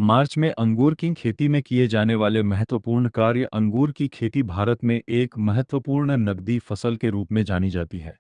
मार्च में अंगूर की खेती में किए जाने वाले महत्वपूर्ण कार्य। अंगूर की खेती भारत में एक महत्वपूर्ण नकदी फसल के रूप में जानी जाती है।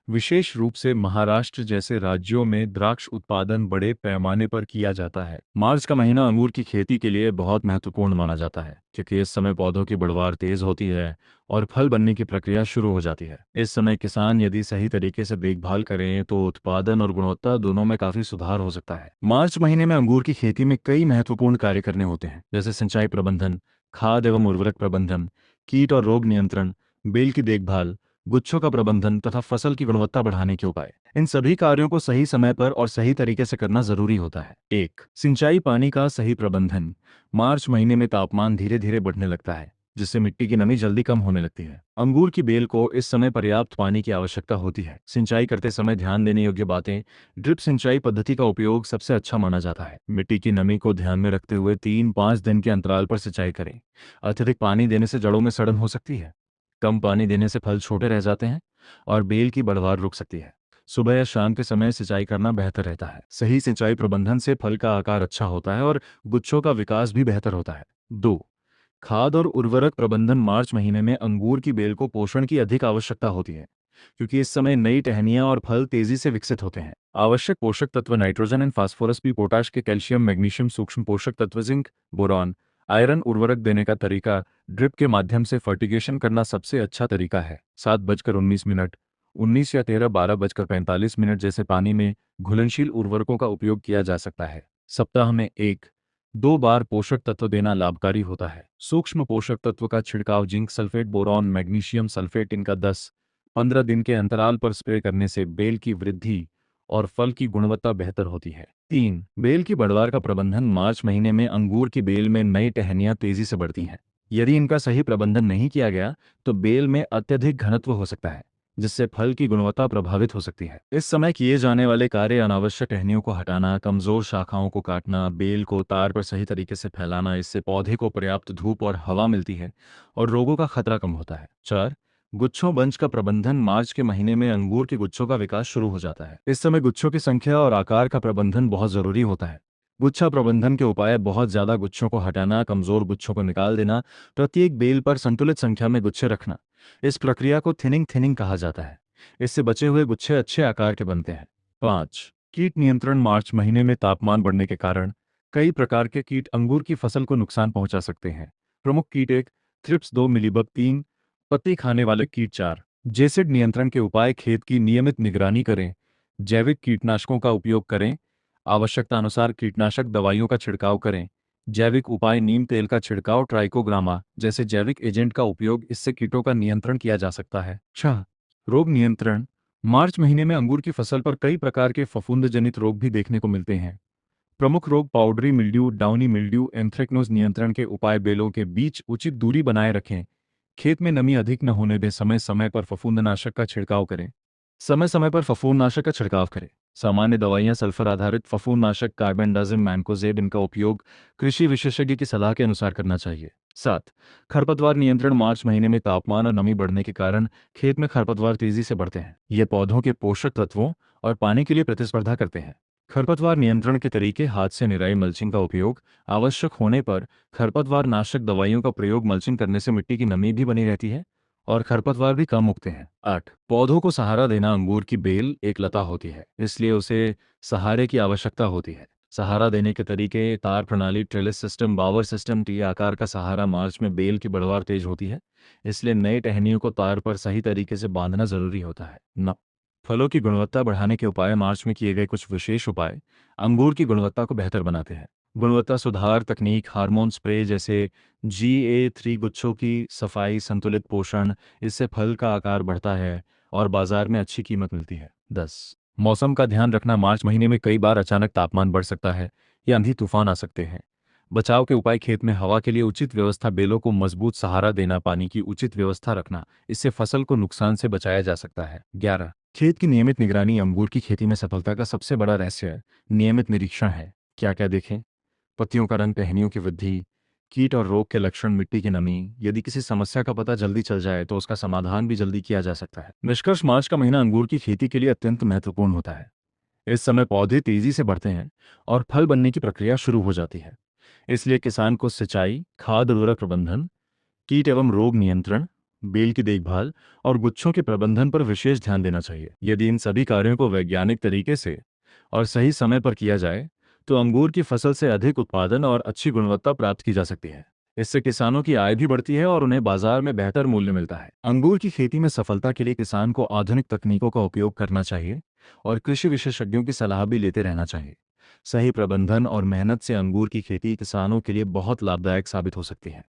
विशेष रूप से महाराष्ट्र जैसे राज्यों में द्राक्ष उत्पादन बड़े पैमाने पर किया जाता है। मार्च का महीना अंगूर की खेती के लिए बहुत महत्वपूर्ण माना जाता है क्योंकि इस समय पौधों की बढ़वार तेज होती है और फल बनने की प्रक्रिया शुरू हो जाती है। इस समय किसान यदि सही तरीके से देखभाल करें तो उत्पादन और गुणवत्ता दोनों में काफी सुधार हो सकता है। मार्च महीने में अंगूर की खेती में कई महत्वपूर्ण कार्य करने होते हैं, जैसे सिंचाई प्रबंधन, खाद एवं उर्वरक प्रबंधन, कीट और रोग नियंत्रण, बेल की देखभाल, गुच्छों का प्रबंधन तथा फसल की गुणवत्ता बढ़ाने के उपाय। इन सभी कार्यों को सही समय पर और सही तरीके से करना जरूरी होता है। एक, सिंचाई पानी का सही प्रबंधन। मार्च महीने में तापमान धीरे धीरे बढ़ने लगता है, जिससे मिट्टी की नमी जल्दी कम होने लगती है। अंगूर की बेल को इस समय पर्याप्त पानी की आवश्यकता होती है। सिंचाई करते समय ध्यान देने योग्य बातें। ड्रिप सिंचाई पद्धति का उपयोग सबसे अच्छा माना जाता है। मिट्टी की नमी को ध्यान में रखते हुए 3-5 दिन के अंतराल पर सिंचाई करें। अत्यधिक पानी देने से जड़ों में सड़न हो सकती है। कम पानी देने से फल छोटे रह जाते हैं और बेल की बढ़वार रुक सकती है। सुबह या शाम के समय सिंचाई करना बेहतर रहता है। सही सिंचाई प्रबंधन से फल का आकार अच्छा होता है और गुच्छों का विकास भी बेहतर होता है। 2, खाद और उर्वरक प्रबंधन। मार्च महीने में अंगूर की बेल को पोषण की अधिक आवश्यकता होती है क्योंकि इस समय नई टहनियां और फल तेजी से विकसित होते हैं। आवश्यक पोषक तत्व नाइट्रोजन एंड फास्फोरस भी, पोटाश के कैल्शियम, मैग्नीशियम, सूक्ष्म पोषक तत्व जिंक, बोरॉन, आयरन। उर्वरक देने का तरीका, ड्रिप के माध्यम से फर्टिगेशन करना सबसे अच्छा तरीका है। 7:19, 19 या 13, 12:45 जैसे पानी में घुलनशील उर्वरकों का उपयोग किया जा सकता है। सप्ताह में 1-2 बार पोषक तत्व देना लाभकारी होता है। सूक्ष्म पोषक तत्व का छिड़काव, zinc sulphate, boron, magnesium sulphate, इनका 10-15 दिन के अंतराल पर स्प्रे करने से बेल की वृद्धि और फल की गुणवत्ता बेहतर होती है। 3, बेल की बढ़वार का प्रबंधन। मार्च महीने में अंगूर की बेल में नई टहनियां तेजी से बढ़ती हैं। यदि इनका सही प्रबंधन नहीं किया गया तो बेल में अत्यधिक घनत्व हो सकता है, जिससे फल की गुणवत्ता प्रभावित हो सकती है। इस समय किए जाने वाले कार्य, अनावश्यक टहनियों को हटाना, कमजोर शाखाओं को काटना, बेल को तार पर सही तरीके से फैलाना। इससे पौधे को पर्याप्त धूप और हवा मिलती है और रोगों का खतरा कम होता है। 4, गुच्छों बंच का प्रबंधन। मार्च के महीने में अंगूर के गुच्छों का विकास शुरू हो जाता है। इस समय गुच्छों की संख्या और आकार का प्रबंधन बहुत जरूरी होता है। गुच्छा प्रबंधन के उपाय, बहुत ज्यादा गुच्छों को हटाना, कमजोर गुच्छों को निकाल देना, प्रत्येक बेल पर संतुलित संख्या में गुच्छे रखना। इस प्रक्रिया को थिनिंग थिनिंग कहा जाता है। इससे बचे हुए गुच्छे अच्छे आकार के बनते हैं। 5, कीट नियंत्रण। मार्च महीने में तापमान बढ़ने के कारण कई प्रकार के कीट अंगूर की फसल को नुकसान पहुंचा सकते हैं। प्रमुख कीट: 1, थ्रिप्स, 2, मिलीबग, 3, पत्ती खाने वाले कीट, 4, जेसिड। नियंत्रण के उपाय: खेत की नियमित निगरानी करें, जैविक कीटनाशकों का उपयोग करें, आवश्यकता अनुसार कीटनाशक दवाइयों का छिड़काव करें। जैविक उपाय: नीम तेल का छिड़काव, ट्राइकोग्रामा जैसे जैविक एजेंट का उपयोग। इससे कीटों का नियंत्रण किया जा सकता है। 6, रोग नियंत्रण। मार्च महीने में अंगूर की फसल पर कई प्रकार के फफूंद जनित रोग भी देखने को मिलते हैं। प्रमुख रोग: powdery mildew, downy mildew, anthracnose. नियंत्रण के उपाय: बेलों के बीच उचित दूरी बनाए रखें, खेत में नमी अधिक न होने दें, समय समय पर फफूंदनाशक का छिड़काव करें। समय समय पर फफूंदनाशक का छिड़काव करें। सामान्य दवाइयां: सल्फर आधारित फफूंदनाशक, कार्बेंडाजिम, मैंकोजेब। इनका उपयोग कृषि विशेषज्ञ की सलाह के अनुसार करना चाहिए। 7, खरपतवार नियंत्रण। मार्च महीने में तापमान और नमी बढ़ने के कारण खेत में खरपतवार तेजी से बढ़ते हैं। ये पौधों के पोषक तत्वों और पानी के लिए प्रतिस्पर्धा करते हैं। खरपतवार नियंत्रण के तरीके: हाथ से निराई, मल्चिंग का उपयोग, आवश्यक होने पर खरपतवार नाशक दवाइयों का प्रयोग। मल्चिंग करने से मिट्टी की नमी भी बनी रहती है और खरपतवार भी कम उगते हैं। 8, पौधों को सहारा देना। अंगूर की बेल एक लता होती है, इसलिए उसे सहारे की आवश्यकता होती है। सहारा देने के तरीके: तार प्रणाली, ट्रेलिस सिस्टम, बावर सिस्टम, टी आकार का सहारा। मार्च में बेल की बढ़वार तेज होती है, इसलिए नए टहनियों को तार पर सही तरीके से बांधना जरूरी होता है। फलों की गुणवत्ता बढ़ाने के उपाय। मार्च में किए गए कुछ विशेष उपाय अंगूर की गुणवत्ता को बेहतर बनाते हैं। गुणवत्ता सुधार तकनीक: हार्मोन स्प्रे जैसे GA3, गुच्छों की सफाई, संतुलित पोषण। इससे फल का आकार बढ़ता है और बाजार में अच्छी कीमत मिलती है। 10, मौसम का ध्यान रखना। मार्च महीने में कई बार अचानक तापमान बढ़ सकता है या आंधी तूफान आ सकते हैं। बचाव के उपाय: खेत में हवा के लिए उचित व्यवस्था, बेलों को मजबूत सहारा देना, पानी की उचित व्यवस्था रखना। इससे फसल को नुकसान से बचाया जा सकता है। 11, खेत की नियमित निगरानी। अंगूर की खेती में सफलता का सबसे बड़ा रहस्य नियमित निरीक्षण है। क्या क्या देखें? पत्तियों का रंग, टहनियों की वृद्धि, कीट और रोग के लक्षण, मिट्टी की नमी। यदि किसी समस्या का पता जल्दी चल जाए तो उसका समाधान भी जल्दी किया जा सकता है। निष्कर्ष: मार्च का महीना अंगूर की खेती के लिए अत्यंत महत्वपूर्ण होता है। इस समय पौधे तेजी से बढ़ते हैं और फल बनने की प्रक्रिया शुरू हो जाती है। इसलिए किसान को सिंचाई, खाद उर्वरक प्रबंधन, कीट एवं रोग नियंत्रण, बेल की देखभाल और गुच्छों के प्रबंधन पर विशेष ध्यान देना चाहिए। यदि इन सभी कार्यों को वैज्ञानिक तरीके से और सही समय पर किया जाए तो अंगूर की फसल से अधिक उत्पादन और अच्छी गुणवत्ता प्राप्त की जा सकती है। इससे किसानों की आय भी बढ़ती है और उन्हें बाजार में बेहतर मूल्य मिलता है। अंगूर की खेती में सफलता के लिए किसान को आधुनिक तकनीकों का उपयोग करना चाहिए और कृषि विशेषज्ञों की सलाह भी लेते रहना चाहिए। सही प्रबंधन और मेहनत से अंगूर की खेती किसानों के लिए बहुत लाभदायक साबित हो सकती है।